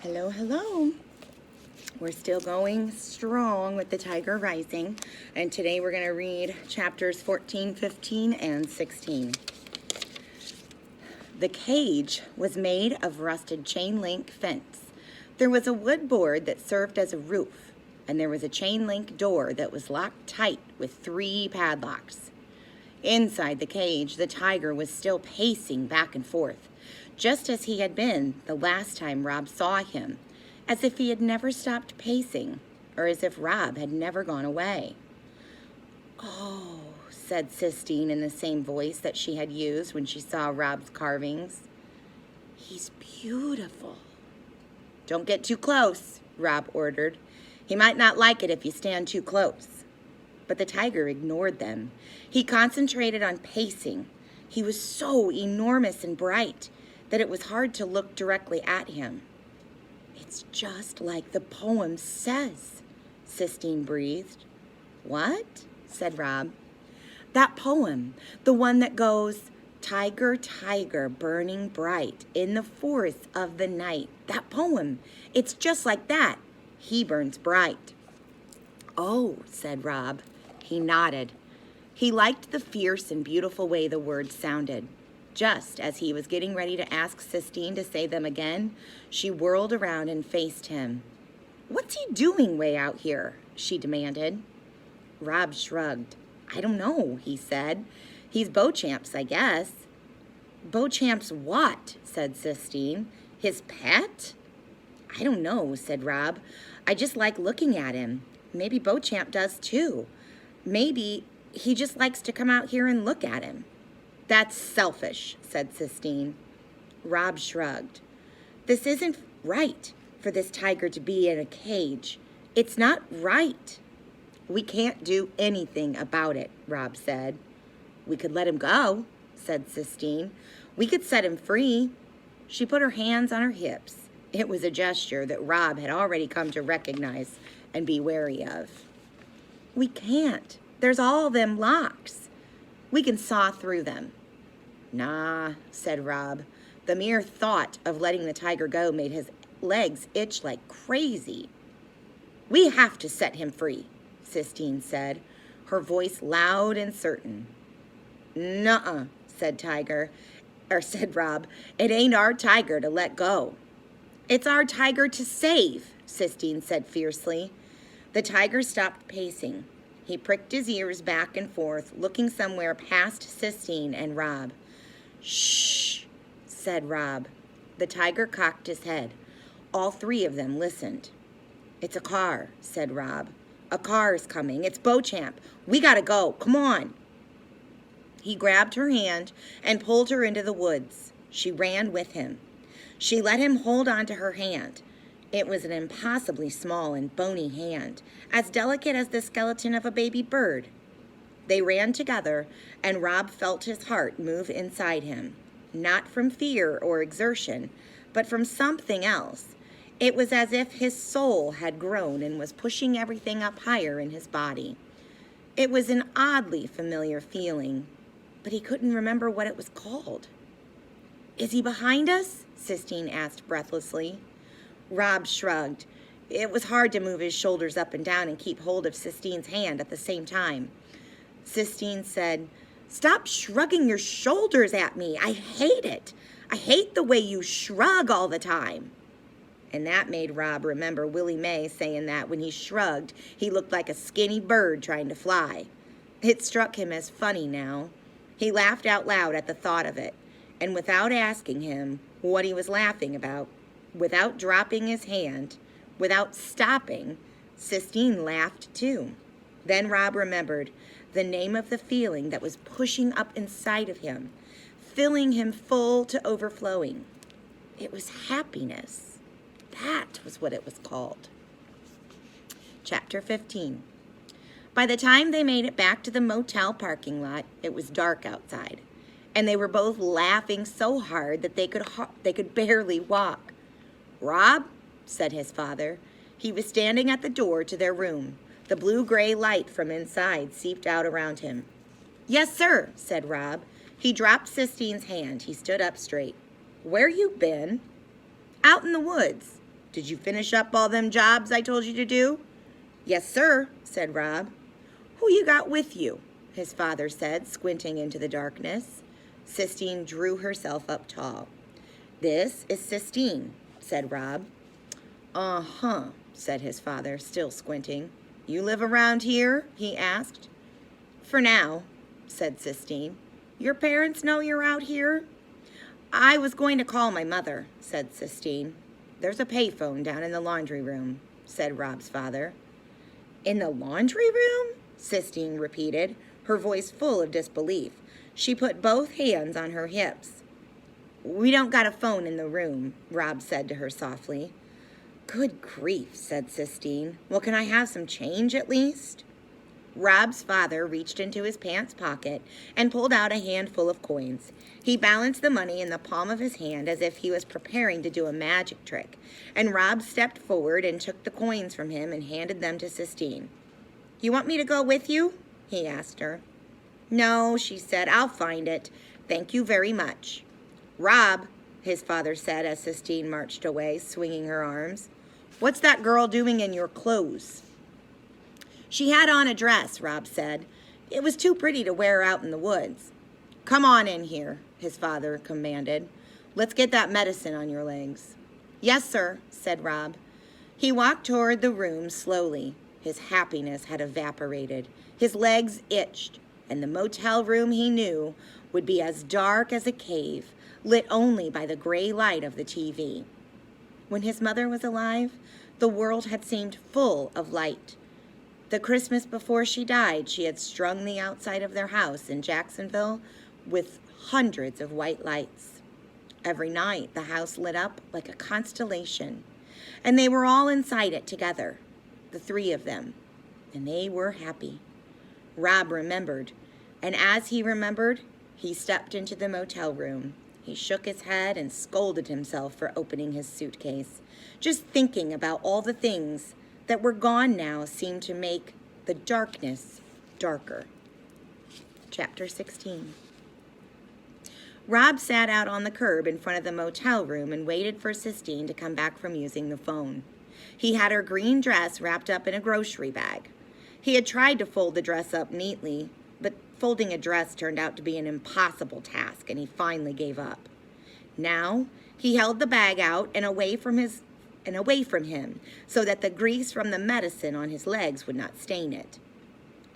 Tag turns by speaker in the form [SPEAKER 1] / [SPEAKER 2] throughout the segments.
[SPEAKER 1] Hello, hello. We're still going strong with the Tiger Rising, and today we're going to read chapters 14, 15, and 16. The cage was made of rusted chain link fence. There was a wood board that served as a roof, and there was a chain link door that was locked tight with 3 padlocks. Inside the cage, the tiger was still pacing back and forth, just as he had been the last time Rob saw him, as if he had never stopped pacing, or as if Rob had never gone away. "Oh," said Sistine in the same voice that she had used when she saw Rob's carvings. "He's beautiful." "Don't get too close," Rob ordered. "He might not like it if you stand too close." But the tiger ignored them. He concentrated on pacing. He was so enormous and bright that it was hard to look directly at him. "It's just like the poem says," Sistine breathed. "What?" said Rob. "That poem, the one that goes, 'Tiger, tiger, burning bright in the forest of the night.' That poem, it's just like that. He burns bright." "Oh," said Rob. He nodded. He liked the fierce and beautiful way the words sounded. Just as he was getting ready to ask Sistine to say them again, she whirled around and faced him. "What's he doing way out here?" she demanded. Rob shrugged. "I don't know," he said. "He's Beauchamp's, I guess." "Beauchamp's what?" said Sistine. "His pet?" "I don't know," said Rob. "I just like looking at him. Maybe Beauchamp does too. Maybe he just likes to come out here and look at him." "That's selfish," said Sistine. Rob shrugged. "This isn't right for this tiger to be in a cage. It's not right." "We can't do anything about it," Rob said. "We could let him go," said Sistine. "We could set him free." She put her hands on her hips. It was a gesture that Rob had already come to recognize and be wary of. "We can't. There's all them locks. We can saw through them." "Nah," said Rob. The mere thought of letting the tiger go made his legs itch like crazy. "We have to set him free," Sistine said, her voice loud and certain. "Nuh-uh," said Rob. "It ain't our tiger to let go." "It's our tiger to save," Sistine said fiercely. The tiger stopped pacing. He pricked his ears back and forth, looking somewhere past Sistine and Rob. "Shh," said Rob. The tiger cocked his head. All 3 of them listened. "It's a car," said Rob. "A car's coming. It's Beauchamp. We gotta go. Come on." He grabbed her hand and pulled her into the woods. She ran with him. She let him hold on to her hand. It was an impossibly small and bony hand, as delicate as the skeleton of a baby bird. They ran together, and Rob felt his heart move inside him, not from fear or exertion, but from something else. It was as if his soul had grown and was pushing everything up higher in his body. It was an oddly familiar feeling, but he couldn't remember what it was called. "Is he behind us?" Sistine asked breathlessly. Rob shrugged. It was hard to move his shoulders up and down and keep hold of Sistine's hand at the same time. Sistine said, "Stop shrugging your shoulders at me. I hate it. I hate the way you shrug all the time." And that made Rob remember Willie Mae saying that when he shrugged, he looked like a skinny bird trying to fly. It struck him as funny now. He laughed out loud at the thought of it, and without asking him what he was laughing about, without dropping his hand, without stopping, Sistine laughed too. Then Rob remembered the name of the feeling that was pushing up inside of him, filling him full to overflowing. It was happiness. That was what it was called. Chapter 15. By the time they made it back to the motel parking lot, it was dark outside, and they were both laughing so hard that they could barely walk. "Rob," said his father. He was standing at the door to their room. The blue-gray light from inside seeped out around him. "Yes, sir," said Rob. He dropped Sistine's hand. He stood up straight. "Where you been?" "Out in the woods." Did you finish up all them jobs I told you to do?" "Yes, sir," said Rob. "Who you got with you?" his father said, squinting into the darkness. Sistine drew herself up tall. "This is Sistine," said Rob. "Uh-huh," said his father, still squinting. "You live around here?" he asked. "For now," said Sistine. "Your parents know you're out here?" "I was going to call my mother," said Sistine. "There's a payphone down in the laundry room," said Rob's father. "In the laundry room?" Sistine repeated, her voice full of disbelief. She put both hands on her hips. "We don't got a phone in the room," Rob said to her softly. "Good grief," said Sistine. "Well, can I have some change at least?" Rob's father reached into his pants pocket and pulled out a handful of coins. He balanced the money in the palm of his hand as if he was preparing to do a magic trick, and Rob stepped forward and took the coins from him and handed them to Sistine. "You want me to go with you?" he asked her. "No," she said. "I'll find it. Thank you very much." "Rob," his father said as Sistine marched away, swinging her arms, "what's that girl doing in your clothes?" "She had on a dress," Rob said. "It was too pretty to wear out in the woods." "Come on in here," his father commanded. "Let's get that medicine on your legs." "Yes, sir," said Rob. He walked toward the room slowly. His happiness had evaporated. His legs itched, and the motel room he knew would be as dark as a cave, lit only by the gray light of the TV. When his mother was alive, the world had seemed full of light. The Christmas before she died, she had strung the outside of their house in Jacksonville with hundreds of white lights. Every night, the house lit up like a constellation, and they were all inside it together, the three of them, and they were happy. Rob remembered, and as he remembered, he stepped into the motel room. He shook his head and scolded himself for opening his suitcase. Just thinking about all the things that were gone now seemed to make the darkness darker. Chapter 16. Rob sat out on the curb in front of the motel room and waited for Sistine to come back from using the phone. He had her green dress wrapped up in a grocery bag. He had tried to fold the dress up neatly, but folding a dress turned out to be an impossible task, and he finally gave up. Now, he held the bag out and away from him so that the grease from the medicine on his legs would not stain it.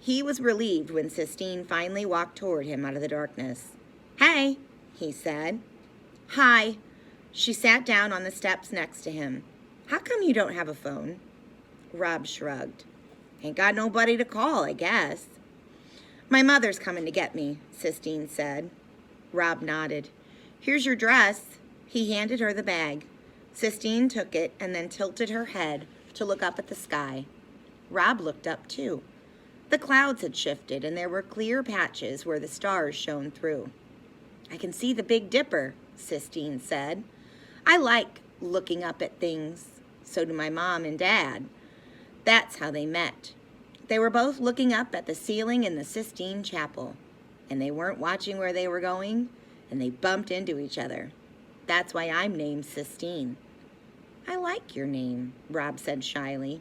[SPEAKER 1] He was relieved when Sistine finally walked toward him out of the darkness. "Hey," he said. "Hi." She sat down on the steps next to him. "How come you don't have a phone?" Rob shrugged. "Ain't got nobody to call, I guess." "My mother's coming to get me," Sistine said. Rob nodded. "Here's your dress." He handed her the bag. Sistine took it and then tilted her head to look up at the sky. Rob looked up too. The clouds had shifted and there were clear patches where the stars shone through. "I can see the Big Dipper," Sistine said. "I like looking up at things. So do my mom and dad." That's how they met. They were both looking up at the ceiling in the Sistine Chapel, and they weren't watching where they were going, and they bumped into each other. That's why I'm named Sistine. "I like your name," Rob said shyly.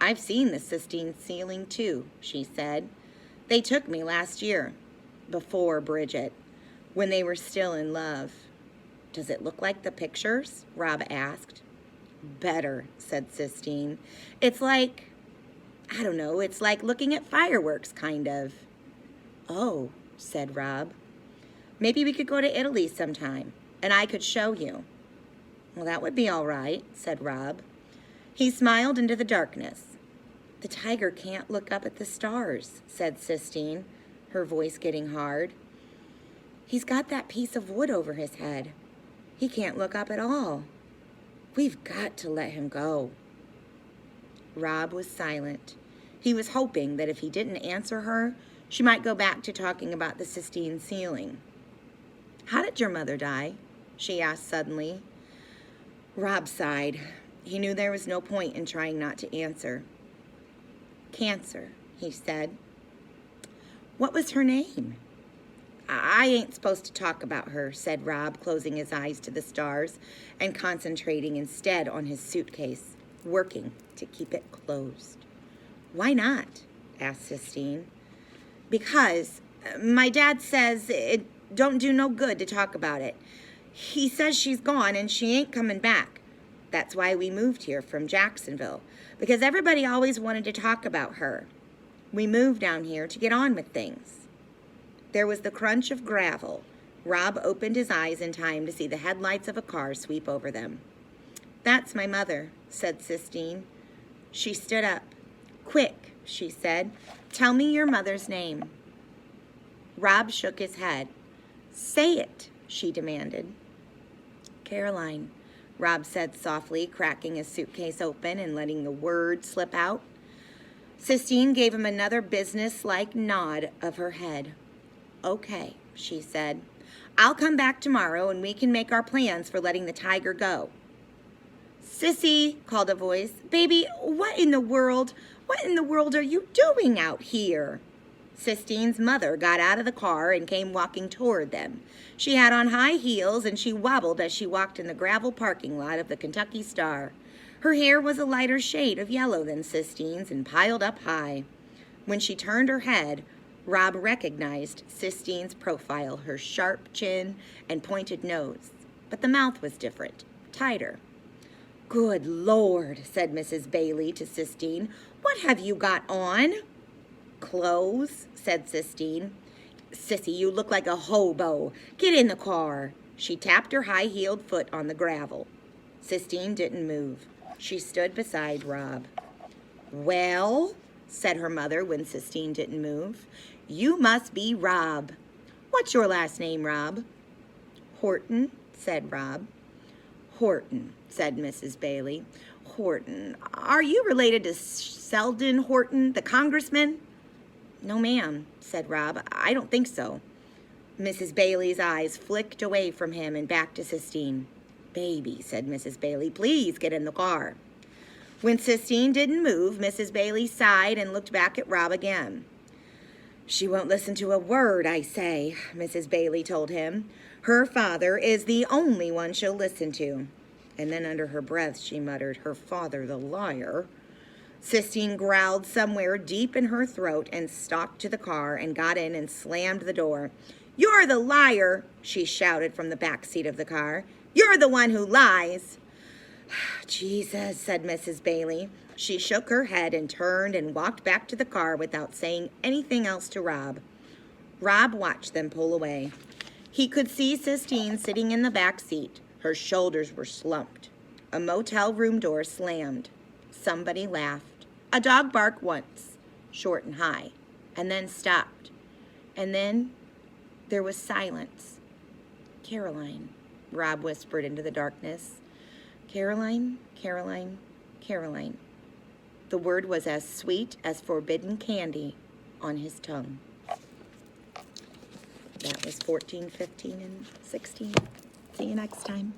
[SPEAKER 1] "I've seen the Sistine ceiling too," she said. "They took me last year, before Bridget, when they were still in love." "Does it look like the pictures?" Rob asked. "Better," said Sistine. "It's like, I don't know, it's like looking at fireworks, kind of." "Oh," said Rob. "Maybe we could go to Italy sometime, and I could show you." "Well, that would be all right," said Rob. He smiled into the darkness. "The tiger can't look up at the stars," said Sistine, her voice getting hard. "He's got that piece of wood over his head. He can't look up at all. We've got to let him go." Rob was silent. He was hoping that if he didn't answer her, she might go back to talking about the Sistine ceiling. "How did your mother die?" she asked suddenly. Rob sighed. He knew there was no point in trying not to answer. "Cancer," he said. "What was her name?" I ain't supposed to talk about her, said Rob, closing his eyes to the stars and concentrating instead on his suitcase, working to keep it closed. Why not? Asked Sistine. Because my dad says it don't do no good to talk about it. He says she's gone and she ain't coming back. That's why we moved here from Jacksonville, because everybody always wanted to talk about her. We moved down here to get on with things. There was the crunch of gravel. Rob opened his eyes in time to see the headlights of a car sweep over them. That's my mother, said Sistine. She stood up. Quick, she said. Tell me your mother's name. Rob shook his head. Say it, she demanded. Caroline, Rob said softly, cracking his suitcase open and letting the word slip out. Sistine gave him another business-like nod of her head. Okay, she said. I'll come back tomorrow and we can make our plans for letting the tiger go. Sissy, called a voice. Baby, what in the world are you doing out here? Sistine's mother got out of the car and came walking toward them. She had on high heels and she wobbled as she walked in the gravel parking lot of the Kentucky Star. Her hair was a lighter shade of yellow than Sistine's and piled up high. When she turned her head, Rob recognized Sistine's profile, her sharp chin and pointed nose. But the mouth was different, tighter. Good Lord, said Mrs. Bailey to Sistine. What have you got on? Clothes, said Sistine. Sissy, you look like a hobo. Get in the car. She tapped her high-heeled foot on the gravel. Sistine didn't move. She stood beside Rob. Well, said her mother when Sistine didn't move, you must be Rob. What's your last name, Rob? Horton, said Rob. Horton, said Mrs. Bailey. Horton. Are you related to Selden Horton, the congressman? No, ma'am, said Rob. I don't think so. Mrs. Bailey's eyes flicked away from him and back to Sistine. Baby, said Mrs. Bailey, please get in the car. When Sistine didn't move, Mrs. Bailey sighed and looked back at Rob again. She won't listen to a word I say, Mrs. Bailey told him. Her father is the only one she'll listen to. And then under her breath she muttered, her father the liar. Sistine growled somewhere deep in her throat and stalked to the car and got in and slammed the door. You're the liar, she shouted from the back seat of the car. You're the one who lies. Jesus, said Mrs. Bailey. She shook her head and turned and walked back to the car without saying anything else to Rob. Rob watched them pull away. He could see Sistine sitting in the back seat. Her shoulders were slumped. A motel room door slammed. Somebody laughed. A dog barked once, short and high, and then stopped. And then there was silence. Caroline, Rob whispered into the darkness. Caroline, Caroline, Caroline. The word was as sweet as forbidden candy on his tongue. That was 14, 15, and 16. See you next time.